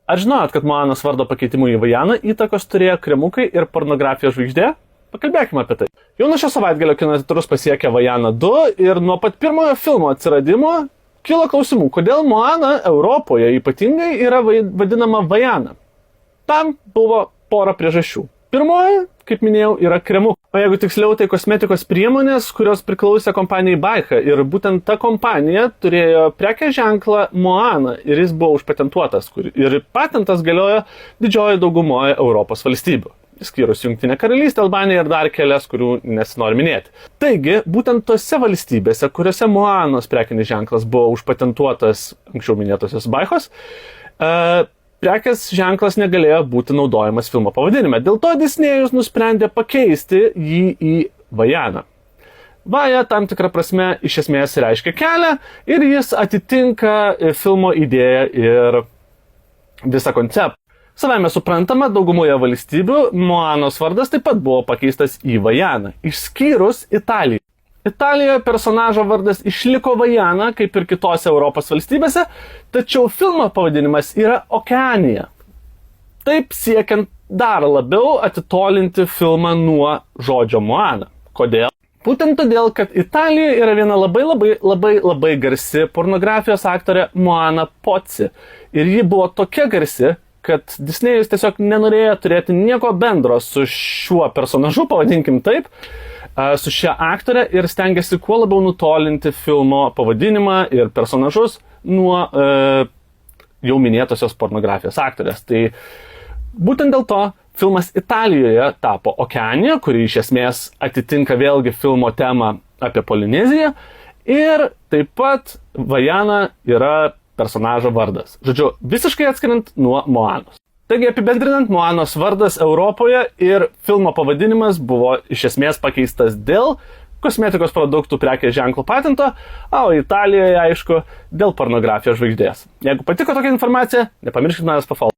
Ar žinojot, kad Moanos vardo pakeitimų į Vajaną įtakos turėjo kremukai ir pornografijos žvaigždė? Pakalbėkime apie tai. Jau nuo šio savaitgalio kino teatrus pasiekė Vajana 2 ir nuo pat pirmojo filmo atsiradimo kilo klausimų, kodėl Moana Europoje ypatingai yra vadinama Vajana. Tam buvo pora priežasčių. Pirmoji, kaip minėjau, yra kremuk. O jeigu tiksliau, tai kosmetikos priemonės, kurios priklausė kompanijai Baicha. Ir būtent ta kompanija turėjo prekės ženklą Moana ir jis buvo užpatentuotas. Ir patentas galiojo didžioji daugumoje Europos valstybių. Išskyrus Jungtinę karalystę, Albaniją ir dar kelias, kurių nesinori minėti. Taigi, būtent tose valstybėse, kuriuose Moanos prekinis ženklas buvo užpatentuotas anksčiau minėtosios Baichos, prekės ženklas negalėjo būti naudojamas filmo pavadinime. Dėl to Disnėjus nusprendė pakeisti jį į Vajaną. Vaja tam tikrą prasme iš esmės reiškia kelią ir jis atitinka filmo idėją ir visą konceptą. Savame suprantama, daugumoje valstybių Moanos vardas taip pat buvo pakeistas į Vajaną, išskyrus Italiją. Italijoje personažo vardas išliko Vajana, kaip ir kitose Europos valstybėse, tačiau filmo pavadinimas yra Okeanija. Taip siekiant dar labiau atitolinti filmą nuo žodžio Moana. Kodėl? Būtent todėl, kad Italijoje yra viena labai garsi pornografijos aktorė Moana Pozzi. Ir ji buvo tokia garsi, kad Disnėjus tiesiog nenorėjo turėti nieko bendro su šiuo personažu, pavadinkim taip, su šia aktorė ir stengiasi kuo labiau nutolinti filmo pavadinimą ir personažus nuo jau minėtosios pornografijos aktorės. Tai būtent dėl to filmas Italijoje tapo Okeanija, kuri iš esmės atitinka vėlgi filmo temą apie Polineziją ir taip pat Vajana yra personažo vardas. Žodžiu, visiškai atskiriant nuo Moanos. Taigi, apibendrinant, Moanos vardas Europoje ir filmo pavadinimas buvo iš esmės pakeistas dėl kosmetikos produktų prekės ženklo patento, o Italijoje, aišku, dėl pornografijos žvaigždės. Jeigu patiko tokia informacija, nepamirškite manęs pafollow.